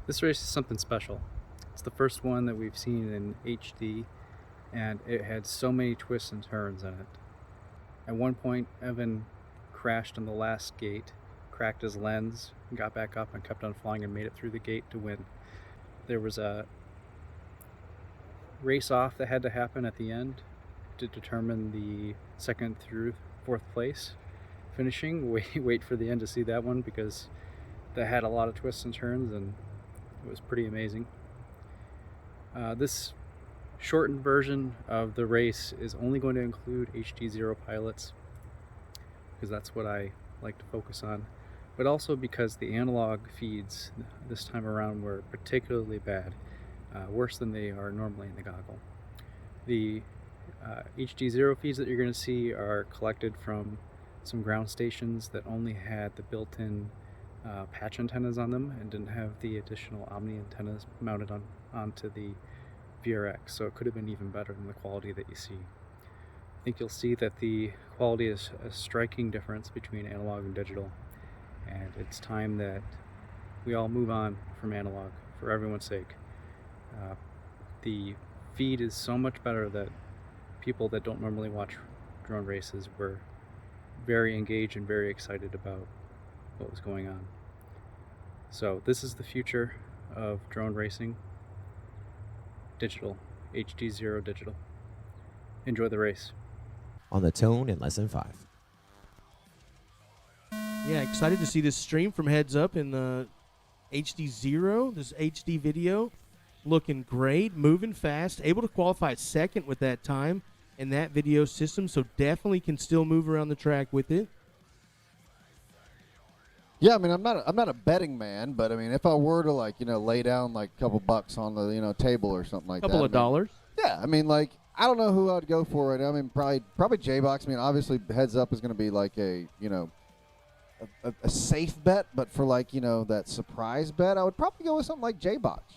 This race is something special. It's the first one that we've seen in HD, and it had so many twists and turns in it. At one point, Evan crashed on the last gate, cracked his lens, got back up and kept on flying and made it through the gate to win. There was a race off that had to happen at the end to determine the second through fourth place finishing. Wait for the end to see that one, because that had a lot of twists and turns and it was pretty amazing. This shortened version of the race is only going to include HDZero pilots, because that's what I like to focus on, but also because the analog feeds this time around were particularly bad, worse than they are normally in the goggle. The HDZero feeds that you're going to see are collected from some ground stations that only had the built-in patch antennas on them and didn't have the additional Omni antennas mounted onto the VRX, so it could have been even better than the quality that you see. I think you'll see that the quality is a striking difference between analog and digital, and it's time that we all move on from analog for everyone's sake. The feed is so much better that people that don't normally watch drone races were very engaged and very excited about what was going on. So this is the future of drone racing. Digital, HDZero digital. Enjoy the race. On the tone in less than 5. Yeah, excited to see this stream from Heads Up in the HDZero, this HD video. Looking great, moving fast, able to qualify second with that time in that video system, so definitely can still move around the track with it. Yeah, I mean, I'm not a betting man, but I mean, if I were to lay down like a couple bucks on the table or something like that, Couple of dollars. Yeah, I mean, I don't know who I'd go for right now. I mean, probably J-Box. I mean, obviously, Heads Up is going to be like a safe bet, but for that surprise bet, I would probably go with something like J-Box.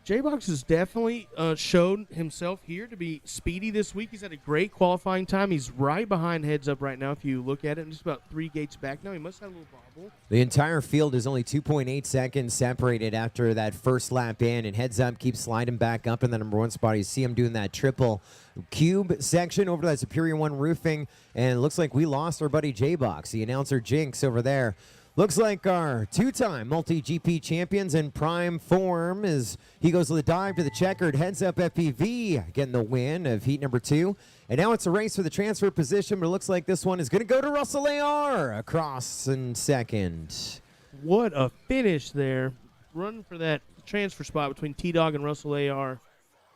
J-Box has definitely shown himself here to be speedy this week. He's had a great qualifying time. He's right behind Heads Up right now. If you look at it, just about 3 gates back now. He must have a little bobble. The entire field is only 2.8 seconds separated after that first lap in, and Heads Up keeps sliding back up in the number 1 spot. You see him doing that triple cube section over to that Superior 1 roofing, and it looks like we lost our buddy J-Box, the announcer Jinx over there. Looks like our 2-time MultiGP champions in prime form as he goes to the dive to the checkered Heads Up FPV, getting the win of heat number 2. And now it's a race for the transfer position, but it looks like this one is going to go to Russell AR across in second. What a finish there. Running for that transfer spot between T-Dog and Russell AR.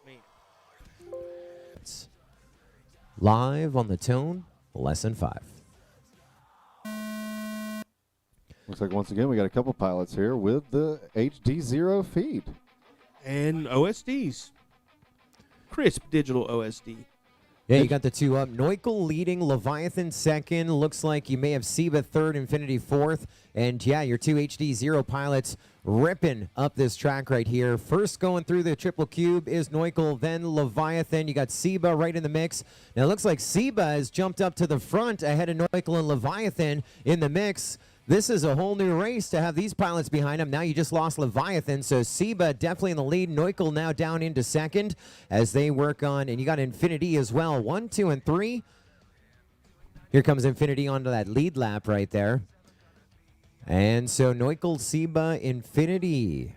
Man. It's live on the tone, less than 5. Looks like once again we got a couple pilots here with the HDZero feed. And OSDs. Crisp digital OSD. Yeah, you got the 2 up. Noical leading, Leviathann second. Looks like you may have Seba third, Infinity fourth. And yeah, your 2 HDZero pilots ripping up this track right here. First going through the triple cube is Noical, then Leviathann. You got Seba right in the mix. Now it looks like Seba has jumped up to the front ahead of Noical and Leviathann in the mix. This is a whole new race to have these pilots behind him. Now you just lost Leviathann, so Seba definitely in the lead. Noical now down into second as they work on, and you got Infinity as well. 1, 2, and 3. Here comes Infinity onto that lead lap right there. And so Noical, Seba, Infinity.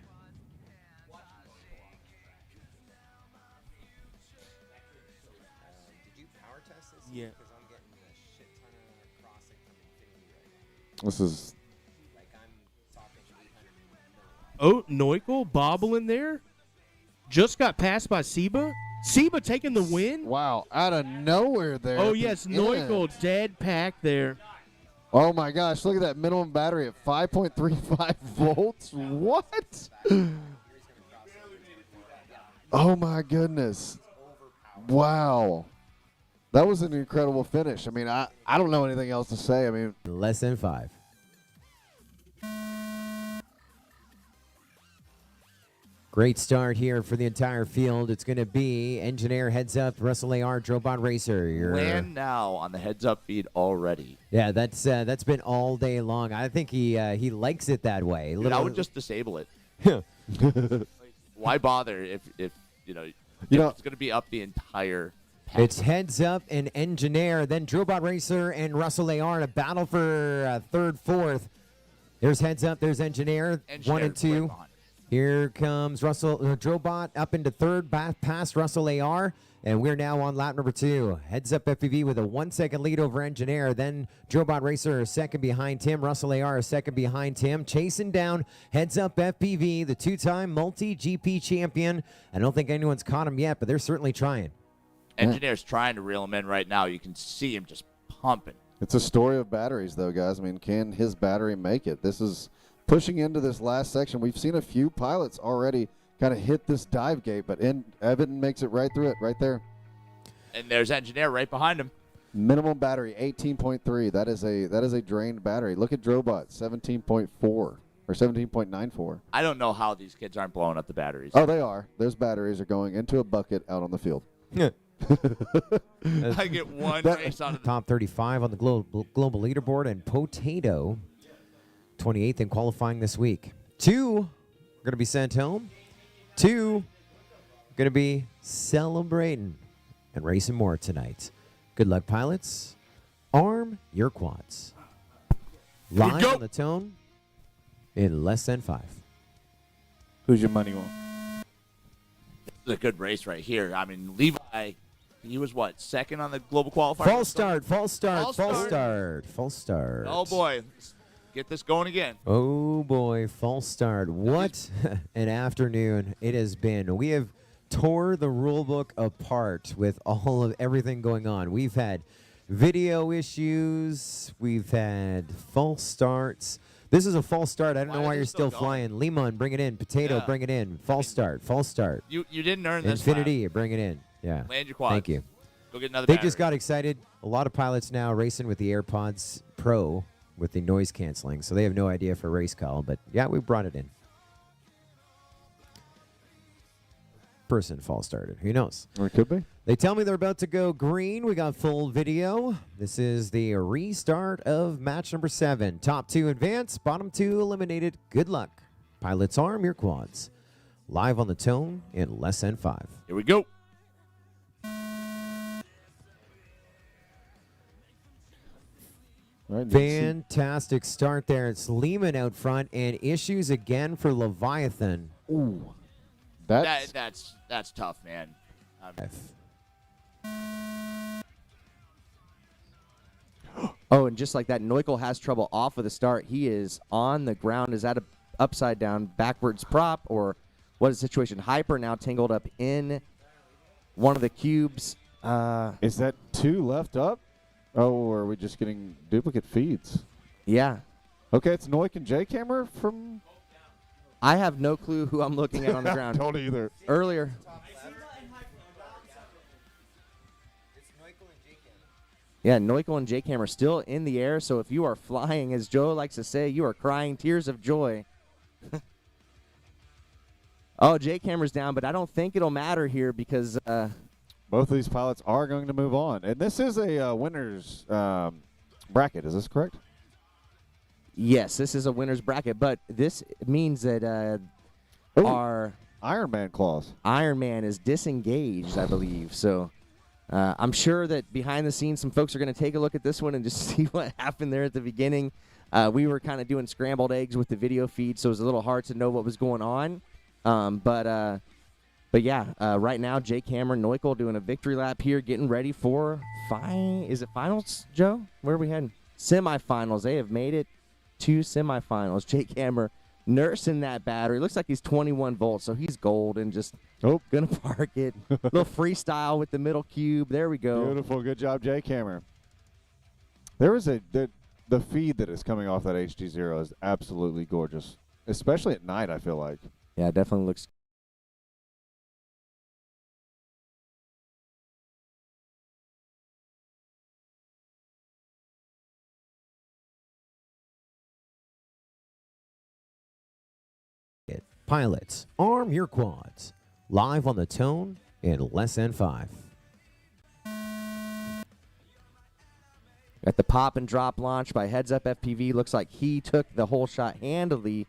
Yeah. This is. Oh, Noical bobbling there. Just got passed by Seba. Seba taking the win. Wow, out of nowhere there. Oh, yes, Noical dead pack there. Oh, my gosh, look at that minimum battery at 5.35 volts. What? Oh, my goodness. Wow. That was an incredible finish. I mean, I don't know anything else to say. I mean, Less than 5. Great start here for the entire field. It's going to be Engineer Heads Up, Russell AR, Drobot Racer. Land now on the Heads Up feed already. Yeah, that's been all day long. I think he likes it that way. Dude, I would just disable it. Why bother if you know know- it's going to be up the entire path? It's heads up and Engineer, then Drillbot Racer and Russell AR in a battle for third, fourth. There's heads up, there's Engineer, 1 and 2. right behind. Here comes Russell Drillbot up into third, past Russell AR, and we're now on lap number 2. Heads up FPV with a 1 second lead over Engineer, then Drillbot Racer a second behind Tim, Russell AR a second behind Tim, chasing down Heads up FPV, the 2-time multi-GP champion. I don't think anyone's caught him yet, but they're certainly trying. Engineer's trying to reel him in right now. You can see him just pumping. It's a story of batteries, though, guys. I mean, can his battery make it? This is pushing into this last section. We've seen a few pilots already kind of hit this dive gate, but Evan makes it right through it, right there. And there's Engineer right behind him. Minimum battery, 18.3. That is a drained battery. Look at Drobot, 17.4 or 17.94. I don't know how these kids aren't blowing up the batteries. Oh, they are. Those batteries are going into a bucket out on the field. I get one race out of the Top 35 on the global leaderboard, and Potato, 28th in qualifying this week. 2 going to be sent home. 2 going to be celebrating and racing more tonight. Good luck, pilots. Arm your quads. Live go. on the tone in less than 5. Who's your money on? This is a good race right here. I mean, Levi, he was what, second on the global qualifier? False start. Oh boy, let's get this going again. Oh boy, false start. What an afternoon it has been. We have tore the rule book apart with all of everything going on. We've had video issues. We've had false starts. This is a false start. I don't know why you're still flying. Lemon, bring it in. Potato, bring it in. False start. You didn't earn this. Infinity, bring it in. Yeah. Land your quads. Thank you. Go get another They battery. just got excited. A lot of pilots now racing with the AirPods Pro with the noise canceling, so they have no idea for race call. But yeah, we brought it in. Person false started. Who knows? Or it could be. They tell me they're about to go green. We got full video. This is the restart of match number 7. Top 2 advance, bottom 2 eliminated. Good luck. Pilots, arm your quads. Live on the tone in less than 5. Here we go. All right, Fantastic start there. It's Lehman out front, and issues again for Leviathann. Ooh. That's That's tough, man. Oh, and just like that, Noical has trouble off of the start. He is on the ground. Is that a upside down backwards prop, or what is the situation? Hyper now tangled up in one of the cubes. Is that 2 left up? Oh, or are we just getting duplicate feeds? Yeah. Okay, it's Noic and J-Camera from... I have no clue who I'm looking at on the ground. Don't either. Earlier. Yeah, Noical and J-Cam are still in the air, so if you are flying, as Joe likes to say, you are crying tears of joy. Oh, J-Camera's down, but I don't think it'll matter here because... Both of these pilots are going to move on. And this is a winner's bracket. Is this correct? Yes, this is a winner's bracket, but this means that our Iron Man clause. Iron Man is disengaged, I believe. So I'm sure that behind the scenes, some folks are going to take a look at this one and just see what happened there at the beginning. We were kind of doing scrambled eggs with the video feed, so it was a little hard to know what was going on. But yeah, right now, Jay Cameron, Noical doing a victory lap here, getting ready for is it finals, Joe? Where are we heading? Semifinals. They have made it to semifinals. Jay Cameron nursing that battery. Looks like he's 21 volts, so he's gold and just gonna park it. Little freestyle with the middle cube. There we go. Beautiful. Good job, Jay Cameron. There is the feed that is coming off that HDZero is absolutely gorgeous, especially at night, I feel like. Yeah, it definitely looks. Pilots, arm your quads. Live on the tone in less than 5. At the pop and drop launch by Heads Up FPV, looks like he took the whole shot handily.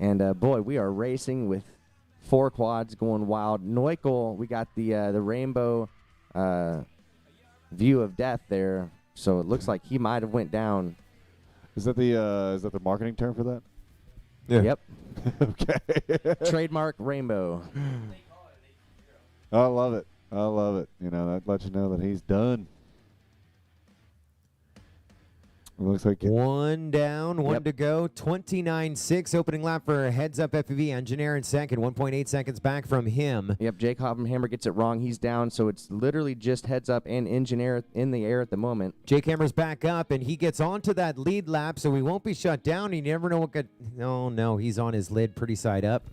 And, boy, we are racing with 4 quads going wild. Noical, we got the rainbow view of death there. So it looks like he might have went down. Is that the marketing term for that? Yeah. Yep. Okay. Trademark rainbow. I love it. I love it. You know, that lets you know that he's done. It looks like One down, one Yep. to go. 29.6 opening lap for Heads Up FPV. Engineer in second, 1.8 seconds back from him. Yep, Jake Hoppenhammer gets it wrong. He's down, so it's literally just Heads Up and Engineer in the air at the moment. Jake Hammer's back up, and he gets onto that lead lap, so he won't be shut down. You never know what could. No, he's on his lid pretty side up.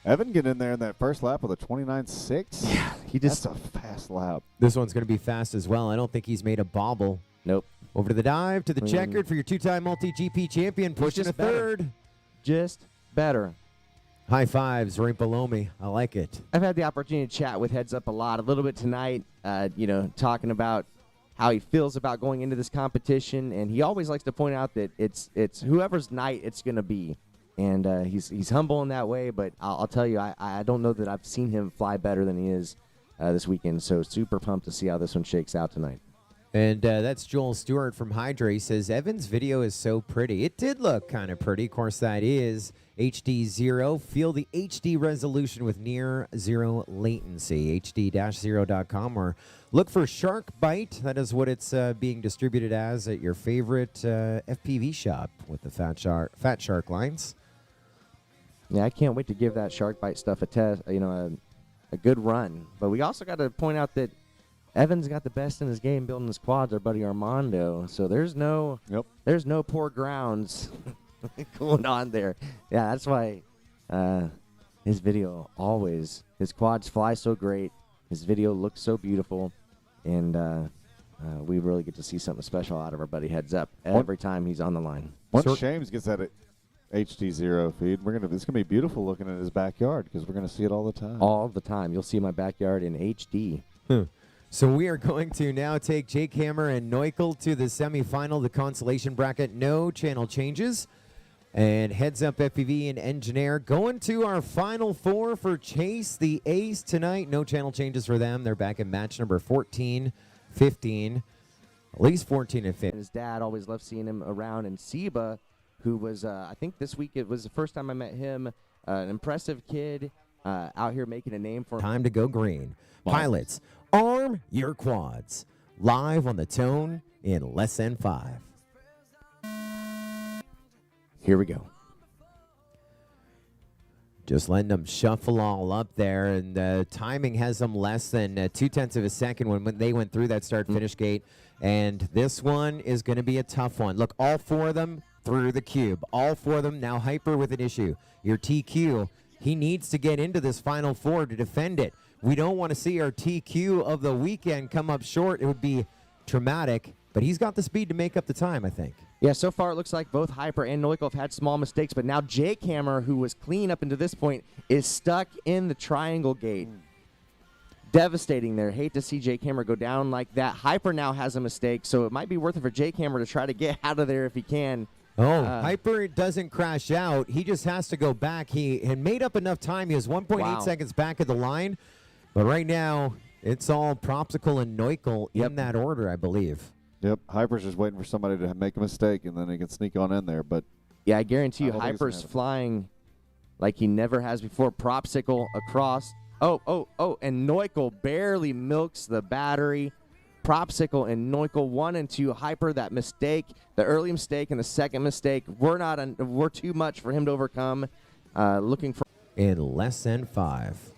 Evan get in there in that first lap with a 29.6. Yeah, he just That's a fast lap. This one's going to be fast as well. I don't think he's made a bobble. nope. Over to the dive, to the Mm. checkered for your 2-time multi-GP champion, pushing just a third. Just better. High fives right below me. I like it. I've had the opportunity to chat with Heads Up a little bit tonight, talking about how he feels about going into this competition, and he always likes to point out that it's whoever's night it's going to be. And he's humble in that way, but I'll tell you, I don't know that I've seen him fly better than he is this weekend, so super pumped to see how this one shakes out tonight. And that's Joel Stewart from Hydra. He says, Evan's video is so pretty. It did look kind of pretty. Of course, that is HDZero. Feel the HD resolution with near zero latency. HD-zero.com, or look for Shark Bite. That is what it's being distributed as at your favorite FPV shop with the Fat Shark lines. Yeah, I can't wait to give that Shark Bite stuff a good run. But we also got to point out that Evan's got the best in his game building his quads, our buddy Armando. So there's no poor grounds going on there. Yeah, that's why his video his quads fly so great. His video looks so beautiful. And we really get to see something special out of our buddy Heads Up every time he's on the line. Once Shames gets that HDZero feed, it's gonna be beautiful looking at his backyard because we're gonna see it all the time. All the time. You'll see my backyard in HD. So we are going to now take Jake Hammer and Noical to the semifinal, the consolation bracket. No channel changes. And Heads Up FPV and Engineer going to our final 4 for Chase the Ace tonight. No channel changes for them. They're back in match number 14, 15, at least 14 and 15. His dad always loved seeing him around. And Seba, who was, I think this week it was the first time I met him, an impressive kid out here making a name for him. Time to go green. Pilots, arm your quads. Live on the tone in less than 5. Here we go. Just letting them shuffle all up there, and the timing has them less than 0.2 of a second when they went through that start-finish gate. And this one is going to be a tough one. Look, all 4 of them through the cube. All 4 of them now Hyper with an issue. Your TQ, he needs to get into this final 4 to defend it. We don't want to see our TQ of the weekend come up short. It would be traumatic, but he's got the speed to make up the time, I think. Yeah, so far it looks like both Hyper and Noical have had small mistakes, but now Jake Hammer, who was clean up into this point, is stuck in the triangle gate. Devastating there. Hate to see Jake Hammer go down like that. Hyper now has a mistake, so it might be worth it for Jake Hammer to try to get out of there if he can. Hyper doesn't crash out. He just has to go back. He had made up enough time. He was 1.8 seconds back at the line. But right now, it's all Propsicle and Noical in that order, I believe. Yep, Hyper's just waiting for somebody to make a mistake, and then he can sneak on in there. But yeah, I guarantee you, Hyper's flying like he never has before. Propsicle across. And Noical barely milks the battery. Propsicle and Noical 1 and 2. Hyper, that mistake, the early mistake and the second mistake, we're too much for him to overcome. Looking for in less than 5.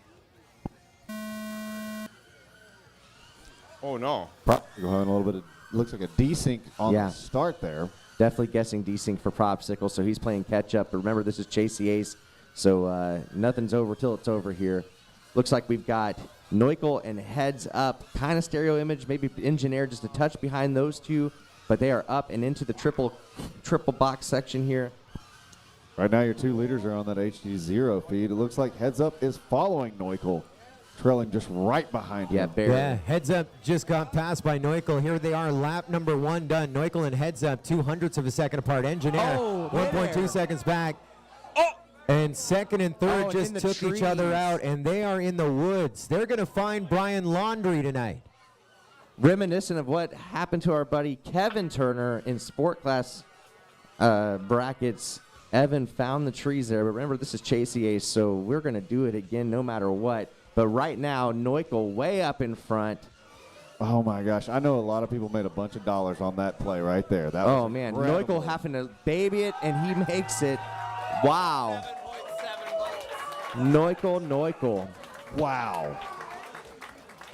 Oh no! Propsicle having a little bit of looks like a desync on the start there. Definitely guessing desync for Propsicle, so he's playing catch up. But remember, this is Chase the Ace, so nothing's over till it's over here. Looks like we've got Noical and Heads Up, kind of stereo image, maybe Engineer just a touch behind those two, but they are up and into the triple box section here. Right now, your 2 leaders are on that HDZero feed. It looks like Heads Up is following Noical, trailing just right behind him. Barely. Yeah, Heads Up just got passed by Noical. Here they are, lap number 1 done. Noical and Heads Up, 0.02 of a second apart. Engineer, 1.2 seconds back. And second and third and just in the took each other trees. out, and they are in the woods. They're going to find Brian Laundrie tonight. Reminiscent of what happened to our buddy Kevin Turner in sport class brackets. Evan found the trees there, but remember, this is Chase the Ace, so we're going to do it again no matter what. But right now, Noical way up in front. Oh my gosh, I know a lot of people made a bunch of dollars on that play right there. That Oh was man, incredible. Noical having to baby it, and he makes it. Wow. Noical. Wow.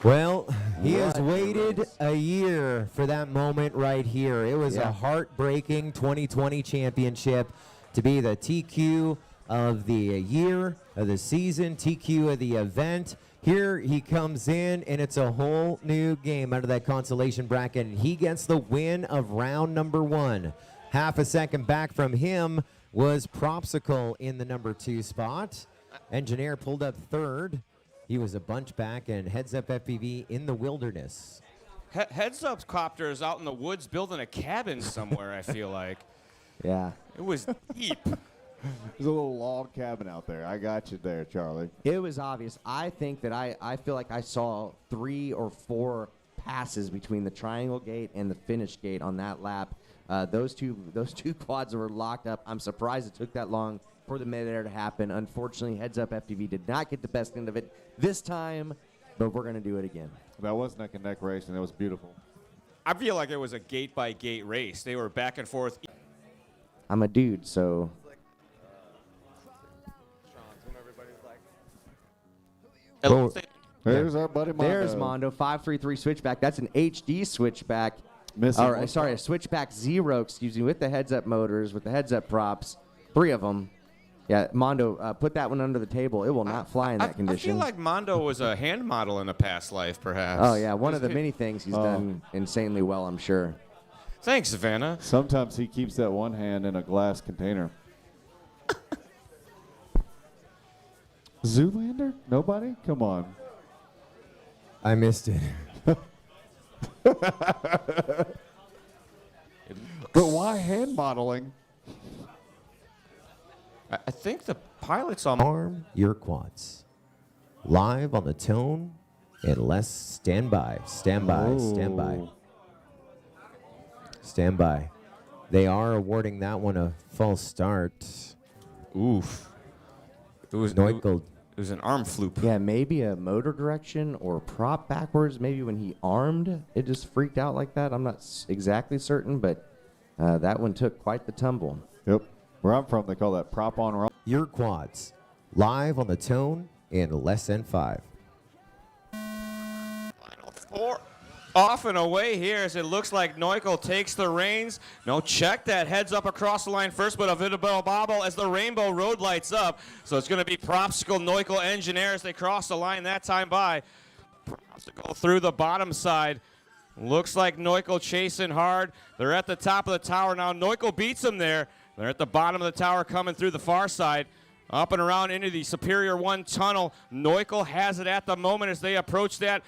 Well, he has Right. waited a year for that moment right here. It was Yeah. a heartbreaking 2020 championship to be the TQ of the year, of the season, TQ of the event. Here he comes in, and it's a whole new game out of that consolation bracket, and he gets the win of round number 1. Half a second back from him was Propsicle in the number 2 spot. Engineer pulled up third. He was a bunch back, and Heads Up FPV in the wilderness. Heads Up Copter is out in the woods building a cabin somewhere, I feel like. Yeah. It was deep. There's a little log cabin out there. I got you there, Charlie. It was obvious. I think that I feel like I saw 3 or 4 passes between the triangle gate and the finish gate on that lap. Those two quads were locked up. I'm surprised it took that long for the midair to happen. Unfortunately, Heads Up FPV did not get the best end of it this time, but we're going to do it again. That was neck and neck race, and it was beautiful. I feel like it was a gate-by-gate race. They were back and forth. I'm a dude, so Oh. There's our buddy Mondo. there's Mondo 533 switchback. That's an HD switchback. Missing Or, one sorry, a spot. switchback 0, excuse me, with the heads up motors, with the heads up props, 3 of them. Yeah, Mondo, put that one under the table. It will not fly in that I condition. feel like Mondo was a hand model in a past life, perhaps. Oh yeah, one of the many things he's done insanely well, I'm sure. Thanks, Savannah. Sometimes he keeps that one hand in a glass container. Zoolander? Nobody? Come on. I missed it. But why hand modeling? I think the pilot's on. Arm your quads. Live on the tone, and less stand by. Stand by. Stand by. Ooh. Stand by. They are awarding that one a false start. Oof. It was Noical. It was an arm floop. Yeah, maybe a motor direction or prop backwards. Maybe when he armed, it just freaked out like that. I'm not exactly certain, but that one took quite the tumble. Yep. Where I'm from, they call that prop on roll. Your quads. Live on the tone, and less than 5. Final 4. Off and away here as it looks like Noical takes the reins. No, check that heads up across the line first, but a bit of a bobble as the rainbow road lights up. So it's going to be Propsicle, Noical, Engineer as they cross the line that time by. Propsicle through the bottom side. Looks like Noical chasing hard. They're at the top of the tower now. Noical beats them there. They're at the bottom of the tower coming through the far side. Up and around into the Superior 1 tunnel. Noical has it at the moment as they approach that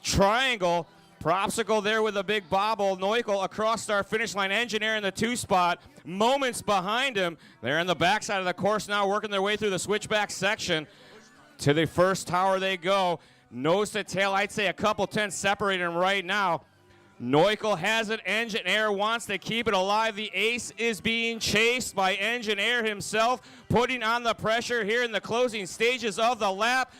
triangle. Propsicle there with a big bobble. Noical across our finish line. Engineer in the 2 spot. Moments behind him. They're in the backside of the course now, working their way through the switchback section. To the first tower they go. Nose to tail, I'd say a couple tenths separating them right now. Noical has it. Engineer wants to keep it alive. The ace is being chased by Engineer himself, putting on the pressure here in the closing stages of the lap.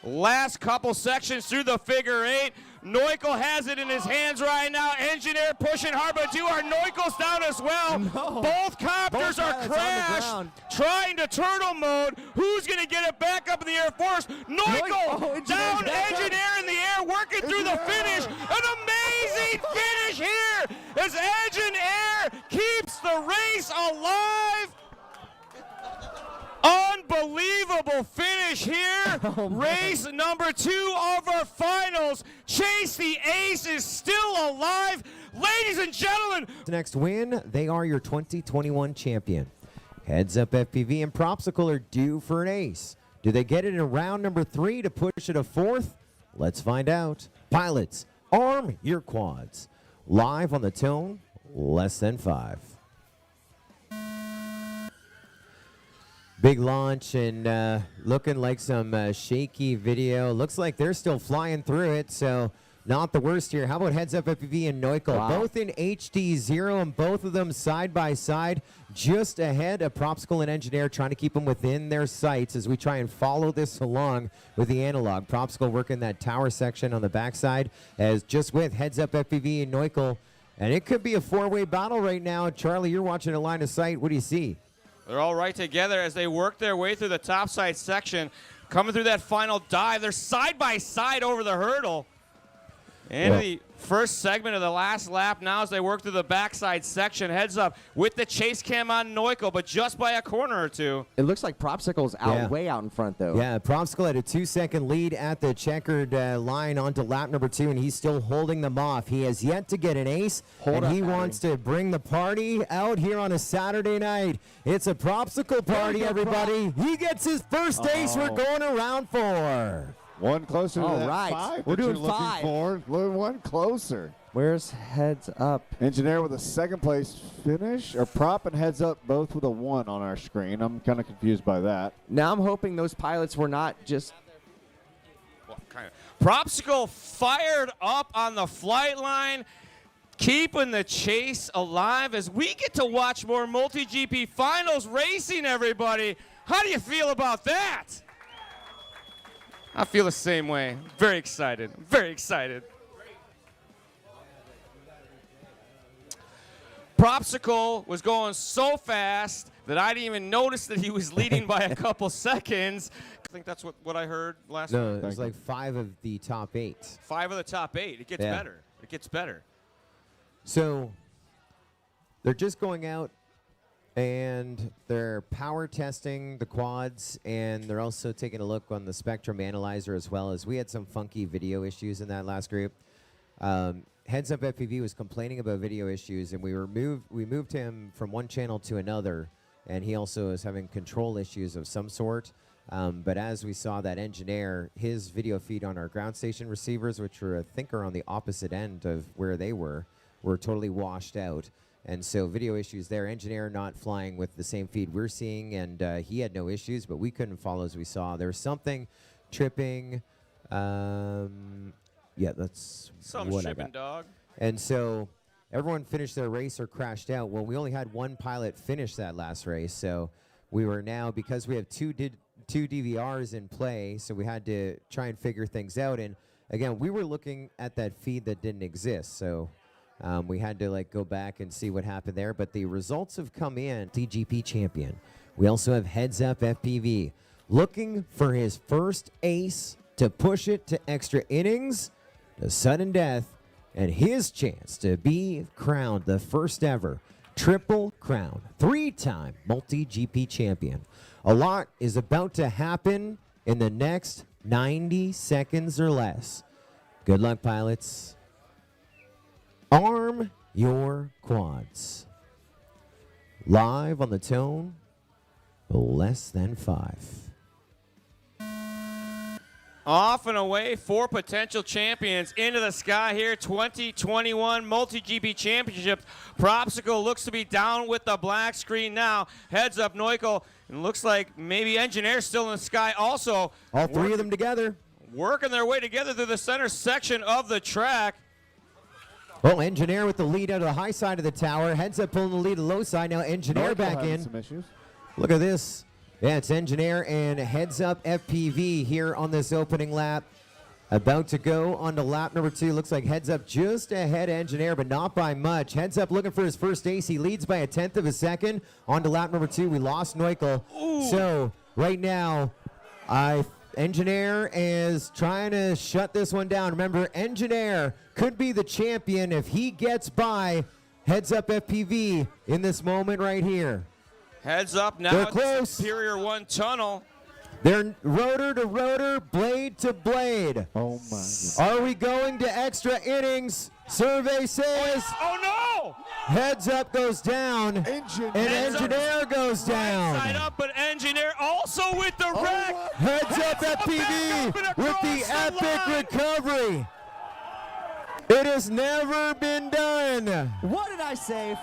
Last couple sections through the figure 8. Noical has it in his hands right now. Engineer pushing hard, but our Noical's down as well. No. Both copters Both are pilots on the crashed, ground. trying to turtle mode. Who's going to get it back up in the air first? Noical Engineer's down, back up. Engineer in the air, working through the finish. An amazing finish here as Engineer keeps the race alive. Unbelievable finish here. Race number 2 of our finals. Chase the Ace is still alive. Ladies and gentlemen, The next win, they are your 2021 champion. Heads Up FPV and Propsicle are due for an ace. Do they get it in round number 3 to push it a 4th? Let's find out. Pilots, arm your quads. Live on the tone, less than 5. Big launch and looking like some shaky video. Looks like they're still flying through it, so not the worst here. How about Heads Up FPV and Noical? Wow. Both in HDZero, and both of them side by side, just ahead of Propsicle and Engineer, trying to keep them within their sights as we try and follow this along with the analog. Propsicle working that tower section on the backside, as just with Heads Up FPV and Noical. And it could be a four-way battle right now. Charlie, you're watching a line of sight. What do you see? They're all right together as they work their way through the topside section. Coming through that final dive. They're side by side over the hurdle. And the first segment of the last lap now as they work through the backside section. Heads up with the chase cam on Noical, but just by a corner or two. It looks like Propsicle's out way out in front, though. Yeah, Propsicle had a 2-second lead at the checkered line onto lap number 2, and he's still holding them off. He has yet to get an ace, and he wants to bring the party out here on a Saturday night. It's a Propsicle party, everybody. He gets his first ace. We're going around 4. One closer to that right. 5 We're that you're doing looking 5. for. One closer. Where's Heads Up? Engineer with a second place finish, or Prop and Heads Up both with a 1 on our screen. I'm kind of confused by that. Now I'm hoping those pilots were not just... Propsicle fired up on the flight line, keeping the chase alive as we get to watch more MultiGP finals racing, everybody. How do you feel about that? I feel the same way. Very excited. Very excited. Propsicle was going so fast that I didn't even notice that he was leading by a couple seconds. I think that's what I heard last week. No, it was like 5 of the top 8. 5 of the top 8. It gets better. It gets better. So they're just going out and they're power testing the quads, and they're also taking a look on the spectrum analyzer as well, as we had some funky video issues in that last group. Heads Up FPV was complaining about video issues, and we moved him from one channel to another, and he also is having control issues of some sort. But as we saw that Engineer, his video feed on our ground station receivers, which were, I think, are on the opposite end of where they were totally washed out. And so video issues there. Engineer not flying with the same feed we're seeing, and he had no issues, but we couldn't follow as we saw. There was something tripping. Yeah, that's Some what I shipping got. dog. And so everyone finished their race or crashed out. Well, we only had one pilot finish that last race, so we were now, because we have two DVRs in play, so we had to try and figure things out. And again, we were looking at that feed that didn't exist, so we had to go back and see what happened there. But the results have come in. MultiGP champion. We also have Heads Up FPV looking for his first ace to push it to extra innings, to sudden death, and his chance to be crowned the first ever Triple Crown 3-time MultiGP champion. A lot is about to happen in the next 90 seconds or less. Good luck, pilots. Arm your quads. Live on the tone, less than 5. Off and away, 4 potential champions into the sky here. 2021 MultiGP Championship. Propsicle looks to be down with the black screen now. Heads Up Noical, and looks like maybe Engineer still in the sky also. All 3 of them together. Working their way together through the center section of the track. Well, Engineer with the lead out of the high side of the tower. Heads Up pulling the lead to the low side. Now Engineer back in. Some issues. Look at this. Yeah, it's Engineer and Heads Up FPV here on this opening lap. About to go on to lap number 2. Looks like Heads Up just ahead of Engineer, but not by much. Heads Up looking for his first ace. He leads by 1/10 of a second. On to lap number 2. We lost Noical. So right now, Engineer is trying to shut this one down. Remember, Engineer could be the champion if he gets by Heads Up FPV in this moment right here. Heads Up now They're at the close. Superior 1 tunnel. They're rotor to rotor, blade to blade. Oh, my goodness. Are we going to extra innings? Survey says Oh no! Heads Up goes down, and Heads Up. Engineer goes down. Right side up, but Engineer also with the wreck. Heads Up back FPV up and with the across the epic line. recovery. It has never been done. What did I say?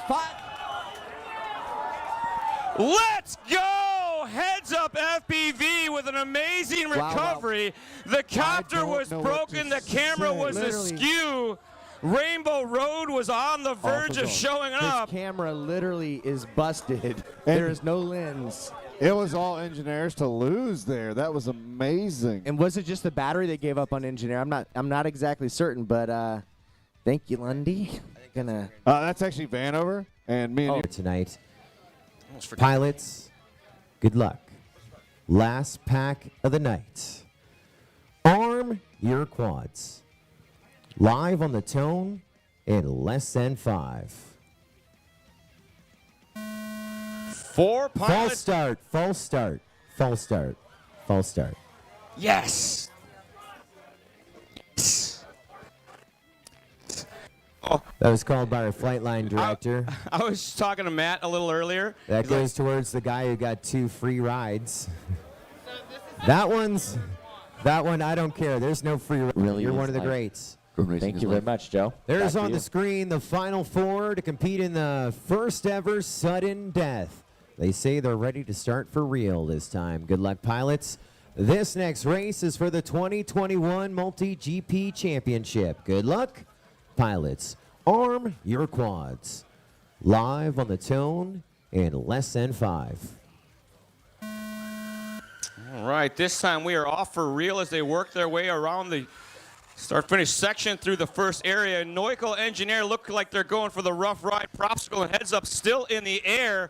Let's go! go. Heads up FPV with an amazing recovery. The copter was broken. The camera was askew. Rainbow Road was on the verge of showing up. This camera literally is busted. There is no lens. It was all engineers to lose there. That was amazing. And was it just the battery they gave up on engineer? I'm not exactly certain, but thank you, Lundy. That's actually Vanover and me and you. Tonight. Pilots, good luck. Last pack of the night. Arm your quads. Live on the tone in less than 5. 4 pilots. False start. Yes. Oh. That was called by our flight line director. I was talking to Matt a little earlier. That goes towards the guy who got 2 free rides. That one, I don't care. There's no free ride. Really You're is one of the like- greats. Thank you very much, Joe. There's Back to on you. the screen the final 4 to compete in the first ever sudden death. They say they're ready to start for real this time. Good luck, pilots. This next race is for the 2021 MultiGP Championship. Good luck, pilots. Arm your quads. Live on the tone in less than 5. All right, this time we are off for real as they work their way around the start-finish section through the first area. Noical Engineer look like they're going for the rough ride. Propsicle and Heads Up still in the air.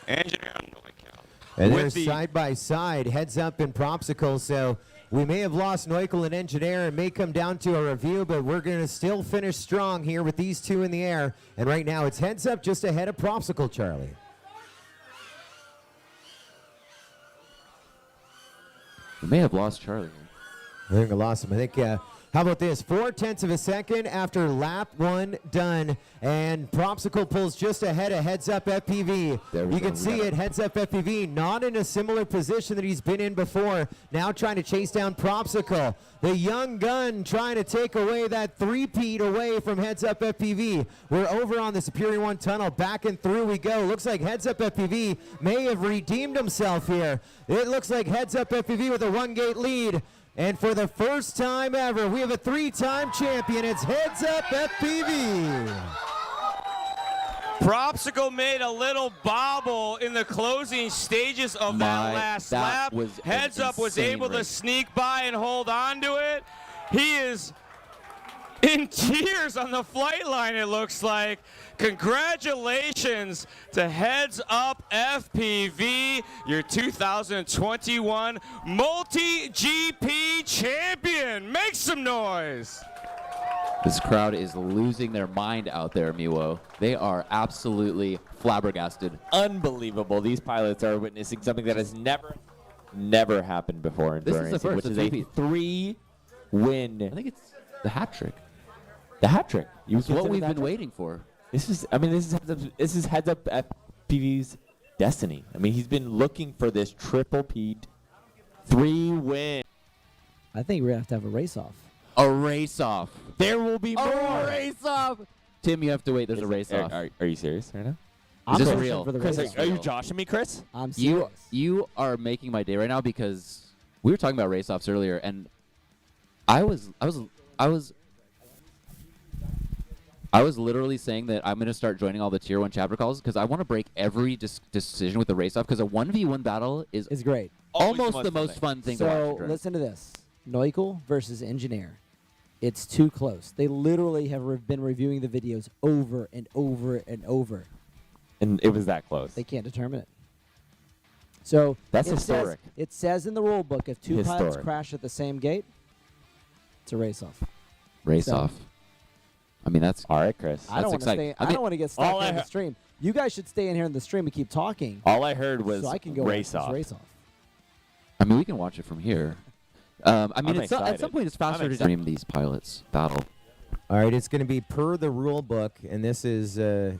Engineer and Noical. And they're side by side, Heads Up and Propsicle. So we may have lost Noical and Engineer. It may come down to a review, but we're going to still finish strong here with these 2 in the air. And right now it's Heads Up just ahead of Propsicle, Charlie. We may have lost Charlie. I think I lost him. I think, how about this? 0.4 of a second after lap 1 done. And Propsicle pulls just ahead of Heads Up FPV. You can see it, Heads Up FPV, not in a similar position that he's been in before. Now trying to chase down Propsicle. The young gun trying to take away that 3-peat away from Heads Up FPV. We're over on the Superior 1 tunnel. Back and through we go. Looks like Heads Up FPV may have redeemed himself here. It looks like Heads Up FPV with a 1-gate lead. And for the first time ever, we have a 3-time champion. It's Heads Up FPV. Propsicle made a little bobble in the closing stages of that last lap. Heads Up was able to sneak by and hold on to it. He is in tears on the flight line, it looks like. Congratulations to Heads Up FPV, your 2021 MultiGP champion. Make some noise. This crowd is losing their mind out there, Miwo. They are absolutely flabbergasted. Unbelievable. These pilots are witnessing something that has never happened before in This is the first, which is the a three-peat. 3-win. I think it's the hat trick. The hat trick. It's what we've been waiting for. This is Heads Up FPV's destiny. I mean, he's been looking for this triple-peat 3-win. I think we're going to have a race-off. A race-off. There will be more. A race-off. Tim, you have to wait. There's a race-off. Are you serious right now? I'm this pushing real? for the Chris, race-off. are you joshing me, Chris? I'm serious. You are making my day right now because we were talking about race-offs earlier, and I was literally saying that I'm going to start joining all the Tier 1 chapter calls because I want to break every decision with the race-off because a 1v1 battle is It's great. almost the most fun thing to So watch. listen to this. Noical versus Engineer. It's too close. They literally have been reviewing the videos over and over and over. And it was that close. They can't determine it. So That's it historic. It says in the rule book if 2 pilots Historic. crash at the same gate, it's a race-off. Race-off. I mean, that's All right, Chris. I don't want to exciting. stay. I don't want to get stuck all in I the ha- stream. You guys should stay in here in the stream and keep talking, All I heard was so I can go race watch off. this race-off. I mean, we can watch it from here. I mean, I'm at some excited. point, it's faster I'm to excited. stream these pilots battle. All right, it's going to be per the rule book, and this is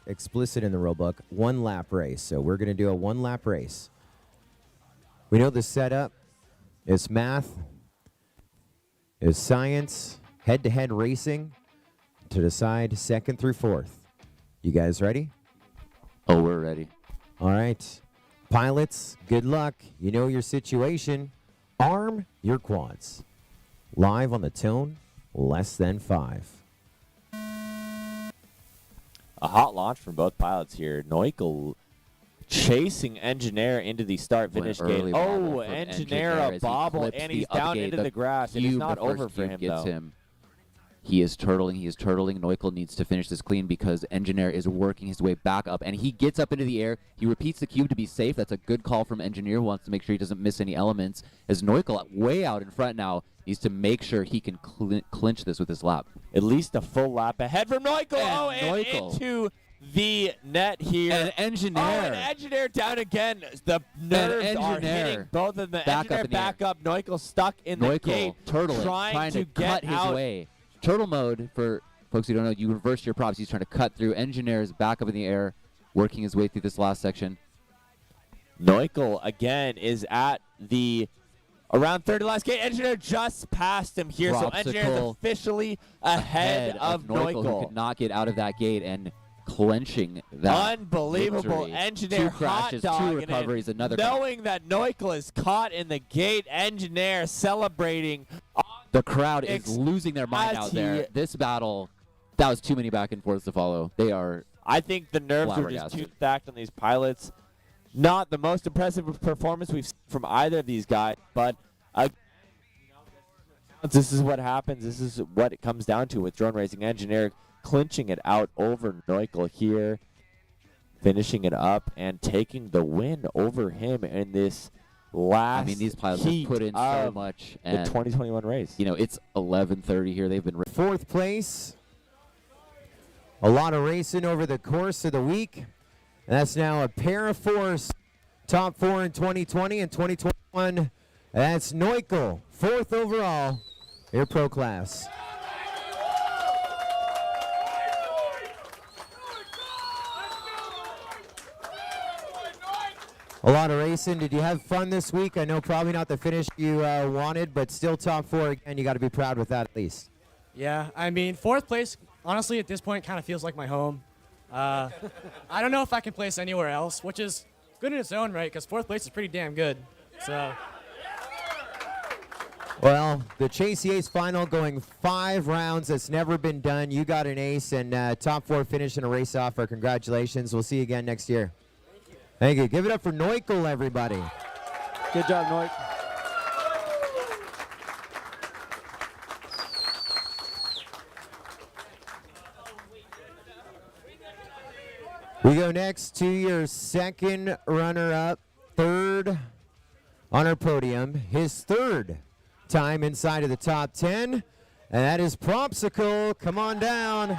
explicit in the rule book, 1-lap race. So we're going to do a 1-lap race. We know the setup is math, is science, head-to-head racing to decide 2nd through 4th. You guys ready? Oh, we're ready. All right. Pilots, good luck. You know your situation. Arm your quads. Live on the tone, less than 5. A hot launch from both pilots here. Noical chasing Engineer into the start-finish gate. Oh, Engineer a bobble, and he's down into the grass. It is not over for him, though. He is turtling. He is turtling. Noical needs to finish this clean because Engineer is working his way back up, and he gets up into the air. He repeats the cube to be safe. That's a good call from Engineer, who wants to make sure he doesn't miss any elements. As Noical, way out in front now, needs to make sure he can clinch this with his lap. At least a full lap ahead from Noical. And into the net here. And Engineer. Oh, and Engineer down again. The nerves are hitting both of them. Engineer back up. Noical stuck in the gate. Turtling, trying to cut get his out. way. Turtle mode, for folks who don't know, you reverse your props. He's trying to cut through. Engineer is back up in the air, working his way through this last section. Noical, again, is at the around third to last gate. Engineer just passed him here, so Engineer is officially ahead of Noical. Who could not get out of that gate and clenching that Unbelievable. victory. Engineer 2 crashes, 2 recoveries, another knowing that Noical is caught in the gate. Engineer celebrating. The crowd is losing their mind out there. This battle, that was too many back and forths to follow. They are I think the nerves are just too stacked on these pilots. Not the most impressive performance we've seen from either of these guys, but this is what happens. This is what it comes down to with drone racing. Engineer clinching it out over Noical here, finishing it up and taking the win over him in this last. I mean, these pilots have put in so much. And the 2021 race. You know, it's 11:30 here. They've been 4th place. A lot of racing over the course of the week. That's now a pair of 4s. Top 4 in 2020 and 2021. That's Noical, 4th overall, your pro class. A lot of racing. Did you have fun this week? I know probably not the finish you wanted, but still top 4 again. You got to be proud with that at least. Yeah, I mean, 4th place, honestly, at this point, kind of feels like my home. I don't know if I can place anywhere else, which is good in its own right, because 4th place is pretty damn good. So. Well, the Chase the Ace final going 5 rounds. That's never been done. You got an ace and top 4 finish in a race offer. Congratulations. We'll see you again next year. Thank you. Give it up for Noical, everybody. Good job, Noic. We go next to your second runner-up, 3rd on our podium. His 3rd time inside of the top 10, and that is Propsicle. Come on down.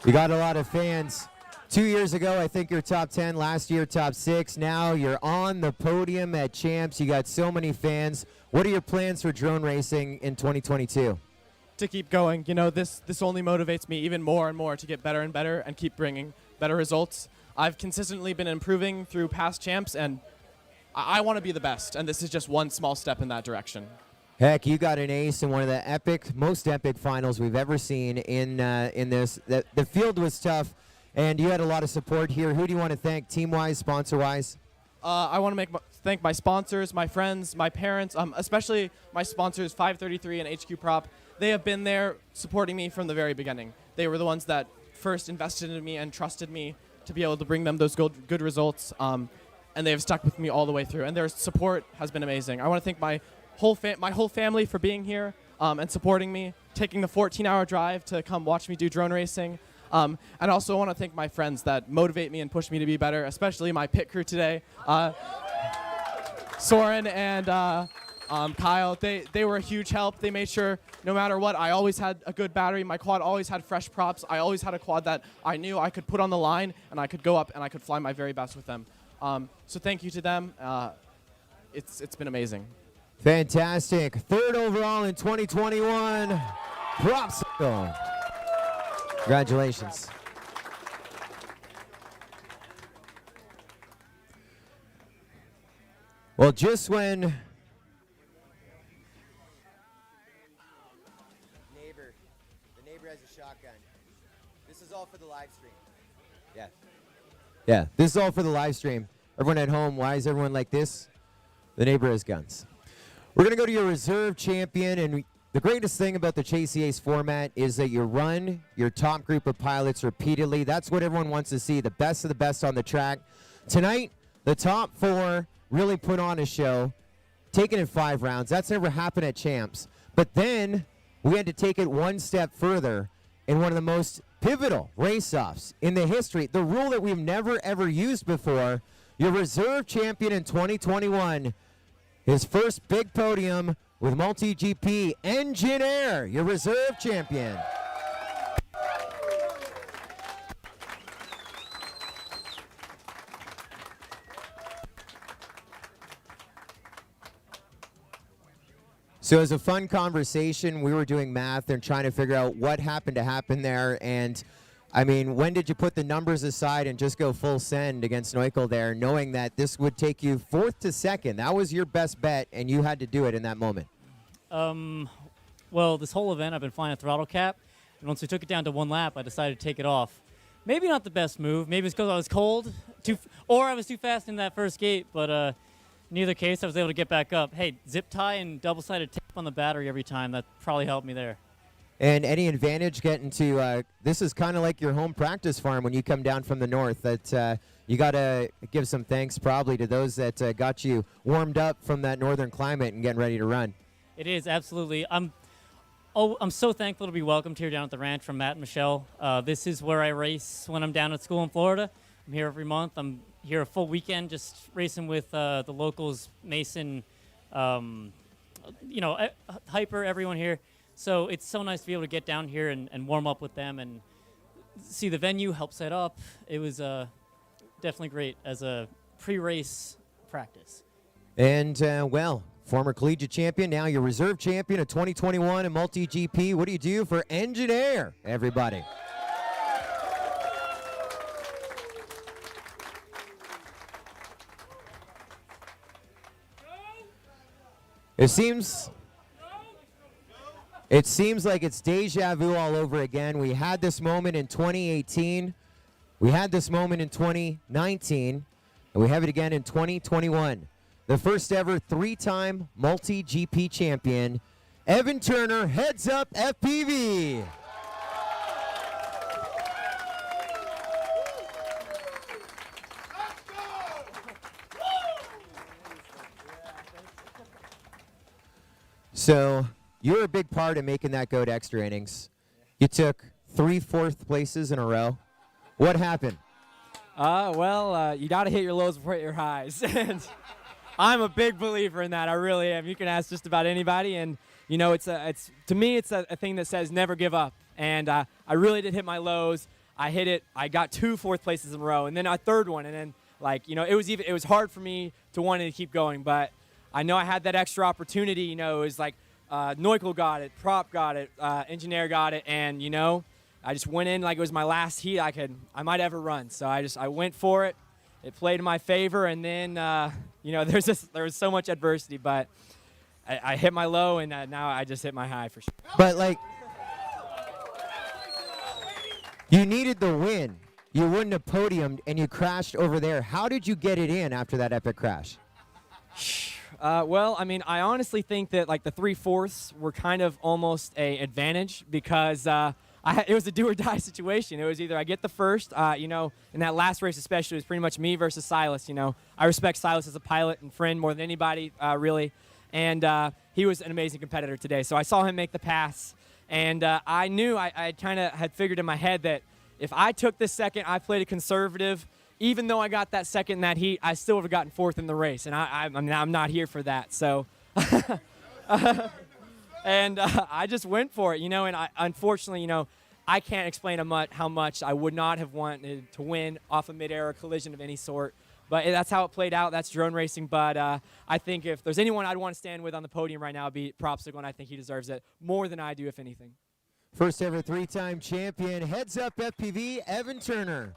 You got a lot of fans. 2 years ago, I think you're top 10. Last year, top 6. Now you're on the podium at Champs. You got so many fans. What are your plans for drone racing in 2022? To keep going. You know, this only motivates me even more and more to get better and better and keep bringing better results. I've consistently been improving through past champs, and I want to be the best, and this is just one small step in that direction. Heck, you got an ace in one of the most epic finals we've ever seen in this. The field was tough, and you had a lot of support here. Who do you want to thank, team-wise, sponsor-wise? I want to thank my sponsors, my friends, my parents, especially my sponsors, 533 and HQ Prop. They have been there supporting me from the very beginning. They were the ones that first invested in me and trusted me to be able to bring them those good results, and they have stuck with me all the way through. And their support has been amazing. I want to thank my whole family for being here and supporting me, taking the 14-hour drive to come watch me do drone racing. And also want to thank my friends that motivate me and push me to be better, especially my pit crew today. Soren and Kyle, they were a huge help. They made sure no matter what, I always had a good battery. My quad always had fresh props. I always had a quad that I knew I could put on the line and I could go up and I could fly my very best with them. So thank you to them. It's been amazing. Fantastic. 3rd overall in 2021. Propsicle. Congratulations. Well, just when Neighbor, the neighbor has a shotgun. This is all for the live stream. Yeah. Yeah, this is all for the live stream. Everyone at home, why is everyone like this? The neighbor has guns. We're going to go to your reserve champion, and the greatest thing about the Chase the Ace format is that you run your top group of pilots repeatedly. That's what everyone wants to see, the best of the best on the track. Tonight, the top 4 really put on a show, taking it 5 rounds. That's never happened at Champs. But then we had to take it one step further in one of the most pivotal race-offs in the history, the rule that we've never ever used before. Your reserve champion in 2021, his first big podium with MultiGP, Engineer, your reserve champion. So it was a fun conversation. We were doing math and trying to figure out what happened to happen there. And I mean, when did you put the numbers aside and just go full send against Noical there, knowing that this would take you 4th to 2nd? That was your best bet, and you had to do it in that moment. Well, this whole event, I've been flying a throttle cap, and once we took it down to 1 lap, I decided to take it off. Maybe not the best move. Maybe it's because I was cold, or I was too fast in that first gate, but in either case, I was able to get back up. Hey, zip tie and double-sided tape on the battery every time. That probably helped me there. And any advantage getting to, this is kind of like your home practice farm when you come down from the north, that you got to give some thanks probably to those that got you warmed up from that northern climate and getting ready to run. It is, absolutely. I'm so thankful to be welcomed here down at the ranch from Matt and Michelle. This is where I race when I'm down at school in Florida. I'm here every month. I'm here a full weekend just racing with the locals, Mason, Hyper, everyone here. So it's so nice to be able to get down here and warm up with them and see the venue, help set up. It was definitely great as a pre-race practice. And, well, former collegiate champion, now your reserve champion of 2021 in MultiGP. What do you do for Engineer, everybody? It seems like it's deja vu all over again. We had this moment in 2018. We had this moment in 2019. And we have it again in 2021. The first ever 3-time MultiGP champion, Evan Turner, heads up FPV. So you're a big part of making that go to extra innings. You took 3 4th places in a row. What happened? You got to hit your lows before you hit your highs. And I'm a big believer in that. I really am. You can ask just about anybody. And, you know, to me, it's a thing that says never give up. And I really did hit my lows. I hit it. I got 2 4th places in a row. And then a 3rd one. And then, it was hard for me to want to keep going. But I know I had that extra opportunity. You know, it was like Noical got it, Prop got it, Engineer got it. And, you know, I just went in like it was my last heat I might ever run. So I went for it. It played in my favor, and then there was so much adversity, but I hit my low, and now I just hit my high for sure. But like, you needed the win. You wouldn't have podiumed, and you crashed over there. How did you get it in after that epic crash? I honestly think that like the 3 4ths were kind of almost an advantage because it was a do or die situation. It was either I get the first, in that last race especially, it was pretty much me versus Silas. You know, I respect Silas as a pilot and friend more than anybody, really. And he was an amazing competitor today. So I saw him make the pass, and I knew I kind of had figured in my head that if I took this second, I played a conservative. Even though I got that second in that heat, I still would have gotten 4th in the race, and I'm not here for that. So. And I just went for it, and unfortunately, I can't explain how much I would not have wanted to win off a mid-air collision of any sort. But that's how it played out. That's drone racing. But I think if there's anyone I'd want to stand with on the podium right now, it'd be Propsicle, and I think he deserves it more than I do, if anything. First ever 3-time champion, heads up FPV, Evan Turner.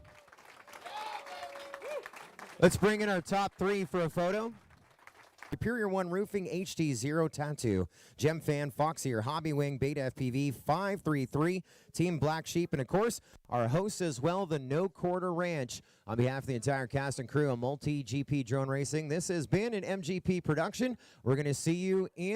Let's bring in our top 3 for a photo. Superior One Roofing, HDZero Tattoo, Gem Fan, Foxier, Hobby Wing, Beta FPV, 533, Team Black Sheep, and of course, our hosts as well, the No Quarter Ranch. On behalf of the entire cast and crew of MultiGP Drone Racing, this has been an MGP production. We're going to see you in